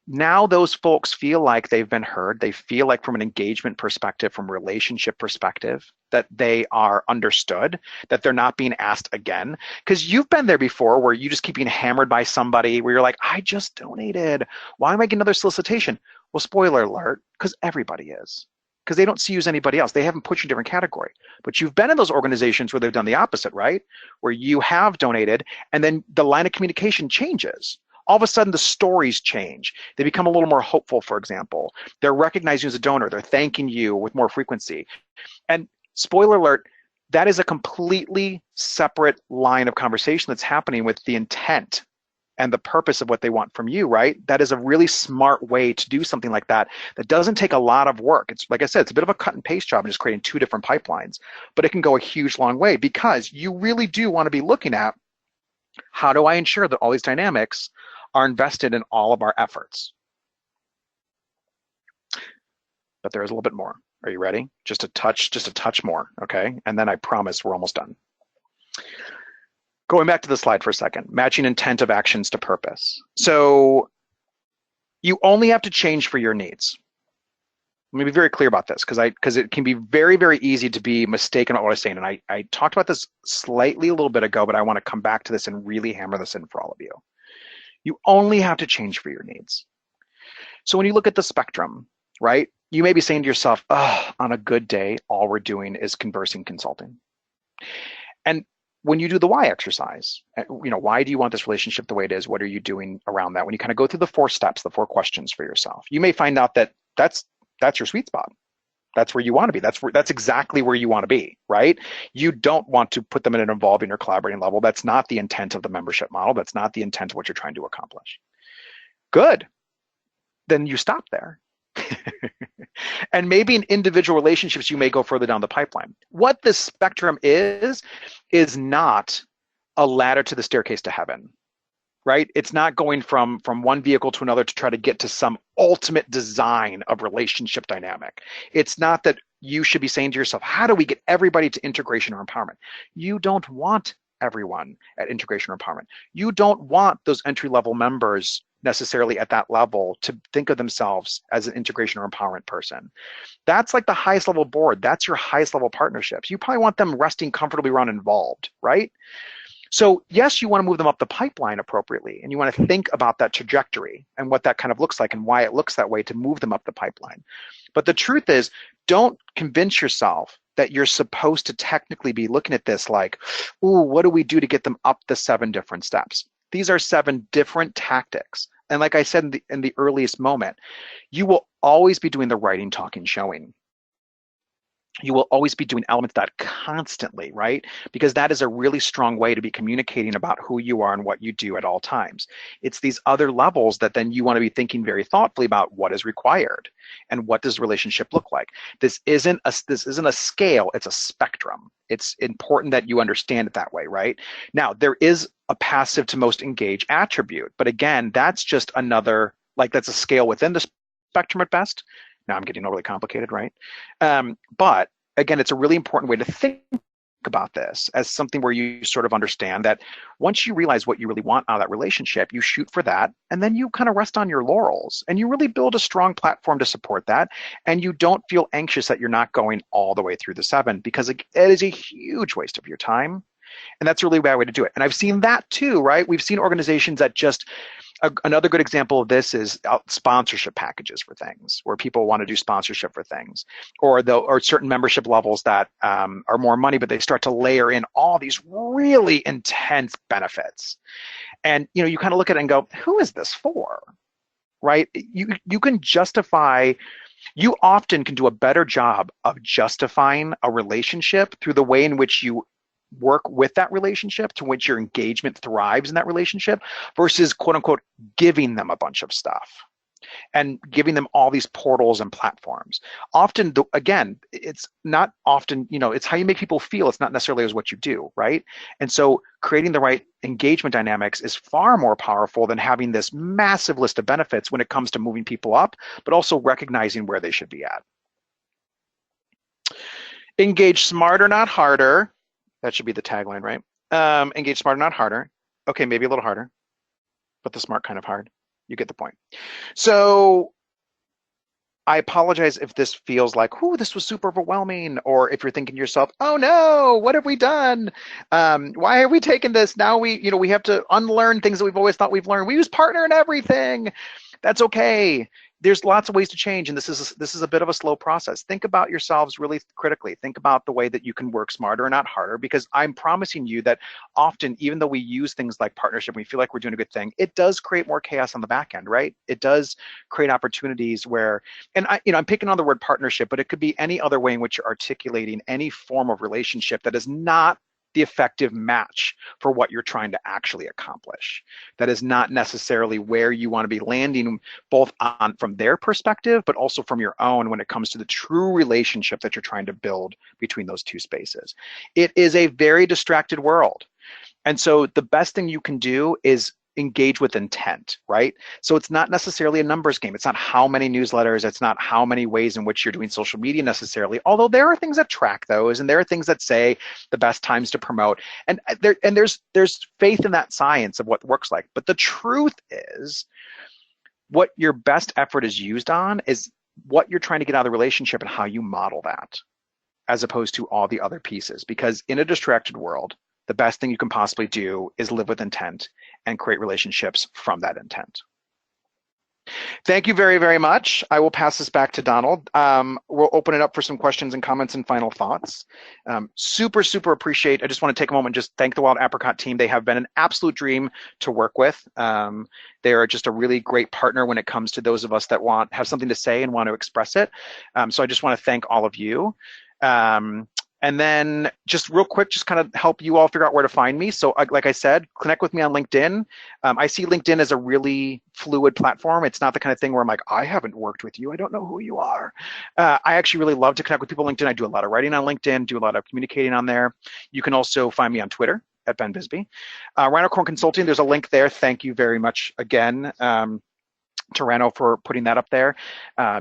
Now those folks feel like they've been heard. They feel like from an engagement perspective, from a relationship perspective, that they are understood, that they're not being asked again. Because you've been there before where you just keep being hammered by somebody where you're like, I just donated. Why am I getting another solicitation? Well, spoiler alert, because everybody is. Because they don't see you as anybody else. They haven't put you in a different category. But you've been in those organizations where they've done the opposite, right? Where you have donated and then the line of communication changes. All of a sudden the stories change. They become a little more hopeful, for example. They're recognizing you as a donor. They're thanking you with more frequency. And spoiler alert, that is a completely separate line of conversation that's happening with the intent and the purpose of what they want from you, right? That is a really smart way to do something like that that doesn't take a lot of work. It's like I said, it's a bit of a cut and paste job and just creating two different pipelines, but it can go a huge long way because you really do want to be looking at how do I ensure that all these dynamics are invested in all of our efforts. But there is a little bit more. Are you ready? Just a touch more, okay? And then I promise we're almost done. Going back to the slide for a second, matching intent of actions to purpose. So you only have to change for your needs. Let me be very clear about this because it can be very, very easy to be mistaken about what I was saying. And I talked about this slightly a little bit ago, but I want to come back to this and really hammer this in for all of you. You only have to change for your needs. So when you look at the spectrum, right, you may be saying to yourself, oh, on a good day, all we're doing is conversing consulting. And when you do the why exercise, why do you want this relationship the way it is? What are you doing around that? When you kind of go through the 4 steps, the 4 questions for yourself, you may find out that that's your sweet spot. That's where you want to be. That's exactly where you want to be, right? You don't want to put them in an involving or collaborating level. That's not the intent of the membership model. That's not the intent of what you're trying to accomplish. Good. Then you stop there. And maybe in individual relationships, you may go further down the pipeline. What this spectrum is not a ladder to the staircase to heaven, right? It's not going from one vehicle to another to try to get to some ultimate design of relationship dynamic. It's not that you should be saying to yourself, how do we get everybody to integration or empowerment? You don't want everyone at integration or empowerment. You don't want those entry-level members necessarily at that level to think of themselves as an integration or empowerment person. That's like the highest level board. That's your highest level partnerships. You probably want them resting comfortably around involved, right? So yes, you want to move them up the pipeline appropriately, and you want to think about that trajectory and what that kind of looks like and why it looks that way to move them up the pipeline. But the truth is, don't convince yourself that you're supposed to technically be looking at this like, ooh, what do we do to get them up the 7 different steps? These are 7 different tactics. And like I said in the earliest moment, you will always be doing the writing, talking, showing. You will always be doing elements of that constantly, right? Because that is a really strong way to be communicating about who you are and what you do at all times. It's these other levels that then you want to be thinking very thoughtfully about what is required and what does the relationship look like. This isn't a scale, it's a spectrum. It's important that you understand it that way, right? Now, there is a passive to most engaged attribute, but again, that's just another, that's a scale within the spectrum at best. Now I'm getting overly complicated, right? But again, it's a really important way to think about this as something where you sort of understand that once you realize what you really want out of that relationship, you shoot for that, and then you kind of rest on your laurels, and you really build a strong platform to support that, and you don't feel anxious that you're not going all the way through the 7, because it is a huge waste of your time, and that's a really bad way to do it. And I've seen that too, right? We've seen organizations that just another good example of this is sponsorship packages for things, where people want to do sponsorship for things, or certain membership levels that are more money, but they start to layer in all these really intense benefits. And you kind of look at it and go, who is this for, right? You can justify. You often can do a better job of justifying a relationship through the way in which you work with that relationship, to which your engagement thrives in that relationship, versus quote unquote giving them a bunch of stuff. and giving them all these portals and platforms. Often, again, it's not often, it's how you make people feel. It's not necessarily as what you do, right? And so creating the right engagement dynamics is far more powerful than having this massive list of benefits when it comes to moving people up, but also recognizing where they should be at. Engage smarter, not harder. That should be the tagline, right? Engage smarter, not harder. Okay, maybe a little harder, but the smart kind of hard. You get the point. So I apologize if this feels like, "Ooh, this was super overwhelming," or if you're thinking to yourself, "Oh no, what have we done? Why have we taken this? Now we have to unlearn things that we've always thought we've learned. We use partner and everything." That's okay. There's lots of ways to change, and this is a bit of a slow process. Think about yourselves really critically. Think about the way that you can work smarter and not harder, because I'm promising you that often, even though we use things like partnership, we feel like we're doing a good thing, it does create more chaos on the back end, right? It does create opportunities where, and I'm picking on the word partnership, but it could be any other way in which you're articulating any form of relationship that is not the effective match for what you're trying to actually accomplish. That is not necessarily where you want to be landing, both on from their perspective, but also from your own when it comes to the true relationship that you're trying to build between those two spaces. It is a very distracted world. And so the best thing you can do is engage with intent, right? So it's not necessarily a numbers game. It's not how many newsletters, it's not how many ways in which you're doing social media necessarily, although there are things that track those, and there are things that say the best times to promote. And there's faith in that science of what works like. But the truth is, what your best effort is used on is what you're trying to get out of the relationship and how you model that, as opposed to all the other pieces. Because in a distracted world, the best thing you can possibly do is live with intent and create relationships from that intent. Thank you very, very much. I will pass this back to Donald. We'll open it up for some questions and comments and final thoughts. Super, super appreciate. I just want to take a moment and just thank the Wild Apricot team. They have been an absolute dream to work with. They are just a really great partner when it comes to those of us that have something to say and want to express it. So I just want to thank all of you. And then just real quick, just kind of help you all figure out where to find me. So like I said, connect with me on LinkedIn. I see LinkedIn as a really fluid platform. It's not the kind of thing where I'm like, I haven't worked with you, I don't know who you are. I actually really love to connect with people on LinkedIn. I do a lot of writing on LinkedIn, do a lot of communicating on there. You can also find me on Twitter at Ben Bisbee. Rhinocorn Consulting, there's a link there. Thank you very much again. To Rhino for putting that up there.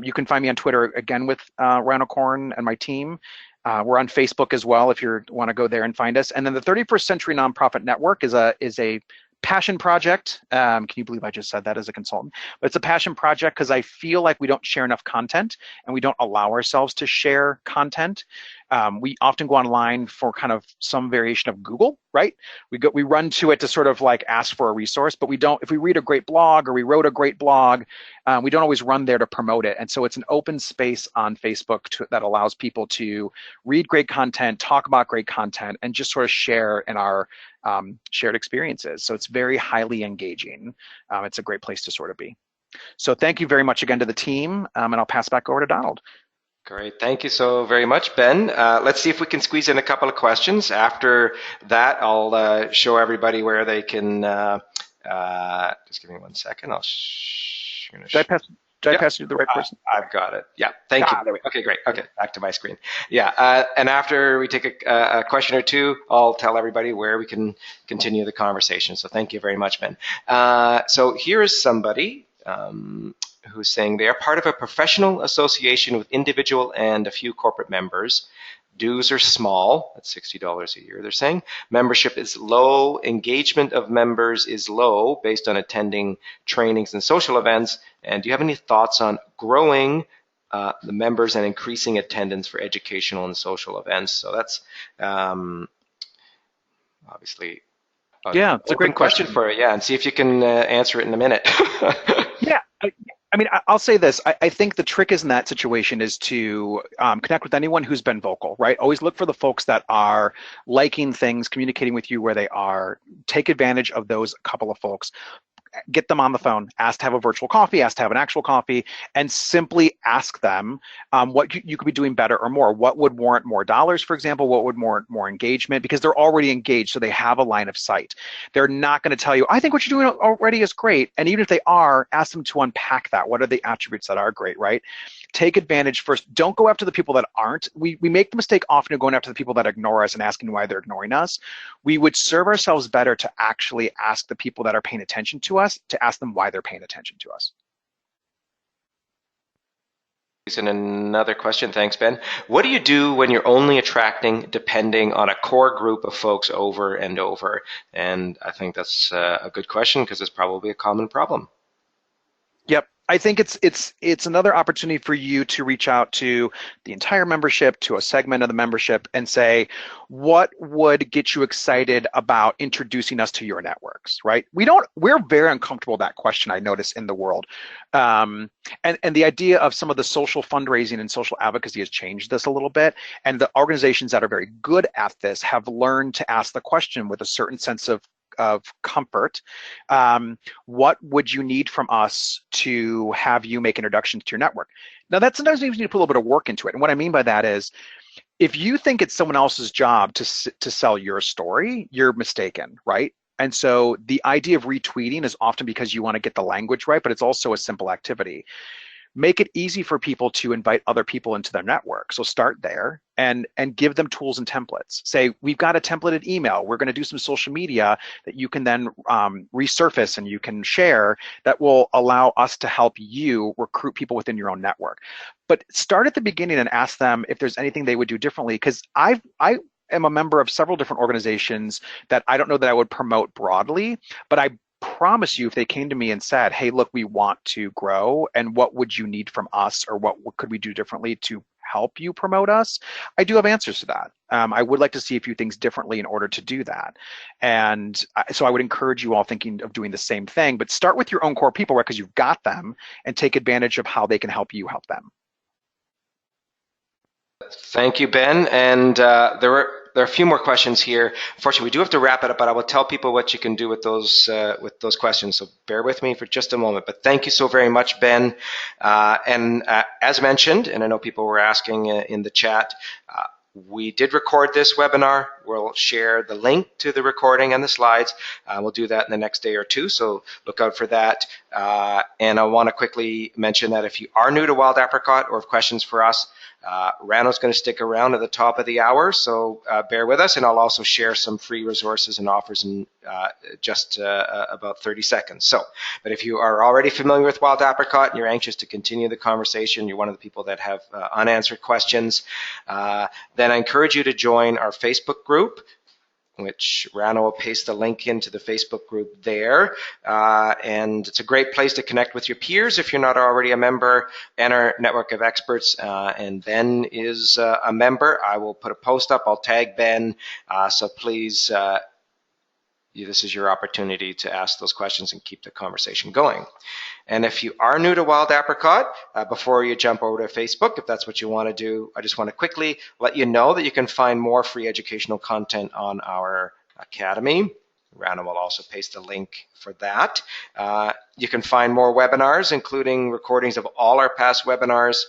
You can find me on Twitter again with Rhinocorn and my team. We're on Facebook as well if you want to go there and find us. And then the 31st Century Nonprofit Network is a passion project. Can you believe I just said that as a consultant? But it's a passion project because I feel like we don't share enough content and we don't allow ourselves to share content. We often go online for kind of some variation of Google, right? We run to it to sort of like ask for a resource, but we don't, if we read a great blog or we wrote a great blog, we don't always run there to promote it. And so it's an open space on Facebook that allows people to read great content, talk about great content, and just sort of share in our shared experiences. So it's very highly engaging. It's a great place to sort of be. So thank you very much again to the team, and I'll pass back over to Donald. Great. Thank you so very much, Ben. Let's see if we can squeeze in a couple of questions. After that, I'll show everybody where they can, just give me 1 second. Did I pass you to the right person? I've got it. Yeah, thank you. There we go. Okay, great. Okay, back to my screen. Yeah, and after we take a question or two, I'll tell everybody where we can continue the conversation. So thank you very much, Ben. So here is somebody who's saying they are part of a professional association with individual and a few corporate members. Dues are small, that's $60 a year, they're saying. Membership is low, engagement of members is low based on attending trainings and social events. And do you have any thoughts on growing the members and increasing attendance for educational and social events? So that's obviously it's a great question for you. Yeah, and see if you can answer it in a minute. Yeah. I mean, I'll say this. I think the trick is in that situation is to connect with anyone who's been vocal, right? Always look for the folks that are liking things, communicating with you where they are. Take advantage of those couple of folks. get them on the phone, ask to have a virtual coffee, ask to have an actual coffee, and simply ask them what you could be doing better or more. What would warrant more dollars, for example? What would warrant more engagement? Because they're already engaged, so they have a line of sight. They're not going to tell you, I think what you're doing already is great. And even if they are, ask them to unpack that. What are the attributes that are great, right? Take advantage first. Don't go after the people that aren't. We make the mistake often of going after the people that ignore us and asking why they're ignoring us. We would serve ourselves better to actually ask the people that are paying attention to us, to ask them why they're paying attention to us. And another question, thanks, Ben. What do you do when you're only attracting depending on a core group of folks over and over? And I think that's a good question because it's probably a common problem. Yep. I think it's another opportunity for you to reach out to the entire membership, to a segment of the membership, and say, what would get you excited about introducing us to your networks, right? We're very uncomfortable with that question, I notice, in the world. And the idea of some of the social fundraising and social advocacy has changed this a little bit. And the organizations that are very good at this have learned to ask the question with a certain sense of comfort. What would you need from us to have you make introductions to your network? Now, that sometimes means you need to put a little bit of work into it. And what I mean by that is, if you think it's someone else's job to sell your story, you're mistaken, right? And so the idea of retweeting is often because you want to get the language right, but it's also a simple activity. Make it easy for people to invite other people into their network. So start there and give them tools and templates. Say, we've got a templated email. We're going to do some social media that you can then resurface and you can share that will allow us to help you recruit people within your own network. But start at the beginning and ask them if there's anything they would do differently. Because I am a member of several different organizations that I don't know that I would promote broadly, but I promise you, if they came to me and said, hey, look, we want to grow, and what would you need from us, or what could we do differently to help you promote us? I do have answers to that. I would like to see a few things differently in order to do that. And so I would encourage you all thinking of doing the same thing, but start with your own core people, right? Because you've got them, and take advantage of how they can help you help them. Thank you, Ben. And there are a few more questions here. Unfortunately, we do have to wrap it up, but I will tell people what you can do with those questions. So bear with me for just a moment. But thank you so very much, Ben. As mentioned, and I know people were asking in the chat, we did record this webinar. We'll share the link to the recording and the slides. We'll do that in the next day or two, so look out for that. And I want to quickly mention that if you are new to Wild Apricot or have questions for us, Rano's going to stick around at the top of the hour, so bear with us, and I'll also share some free resources and offers in just about 30 seconds. But if you are already familiar with Wild Apricot and you're anxious to continue the conversation, you're one of the people that have unanswered questions, then I encourage you to join our Facebook group, which Rano will paste the link into the Facebook group there. And it's a great place to connect with your peers if you're not already a member, and our network of experts. And Ben is a member. I will put a post up. I'll tag Ben. So please, this is your opportunity to ask those questions and keep the conversation going. And if you are new to Wild Apricot, before you jump over to Facebook, if that's what you want to do, I just want to quickly let you know that you can find more free educational content on our academy. Rana will also paste a link for that. You can find more webinars, including recordings of all our past webinars.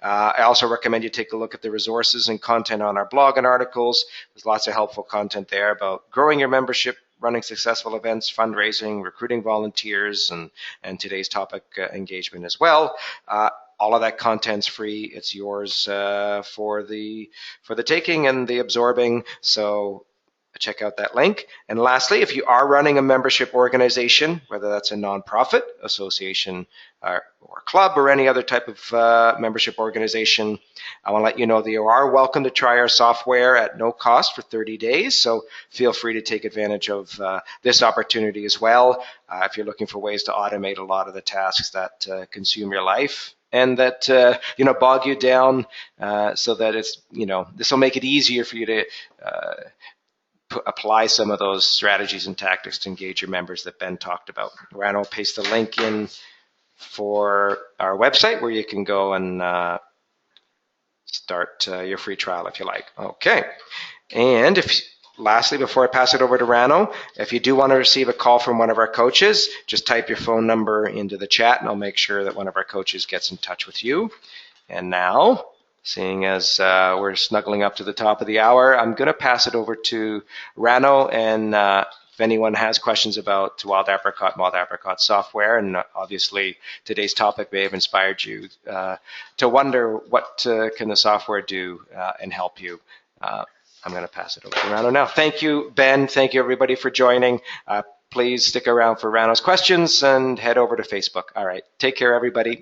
I also recommend you take a look at the resources and content on our blog and articles. There's lots of helpful content there about growing your membership, running successful events, fundraising, recruiting volunteers, and today's topic, engagement as well. All of that content's free. It's yours for the taking and the absorbing. So check out that link. And lastly, if you are running a membership organization, whether that's a nonprofit, association, or club, or any other type of membership organization, I want to let you know that you are welcome to try our software at no cost for 30 days. So feel free to take advantage of this opportunity as well if you're looking for ways to automate a lot of the tasks that consume your life and that bog you down, so that it's this will make it easier for you to apply some of those strategies and tactics to engage your members that Ben talked about. Ryan will paste the link in for our website where you can go and start your free trial if you like. Okay. And if lastly, before I pass it over to Rano, if you do want to receive a call from one of our coaches, just type your phone number into the chat and I'll make sure that one of our coaches gets in touch with you. And now, seeing as we're snuggling up to the top of the hour, I'm going to pass it over to Rano. And if anyone has questions about Wild Apricot software, and obviously today's topic may have inspired you to wonder what can the software do and help you. I'm going to pass it over to Rano now. Thank you, Ben. Thank you, everybody, for joining. Please stick around for Rano's questions and head over to Facebook. All right. Take care, everybody.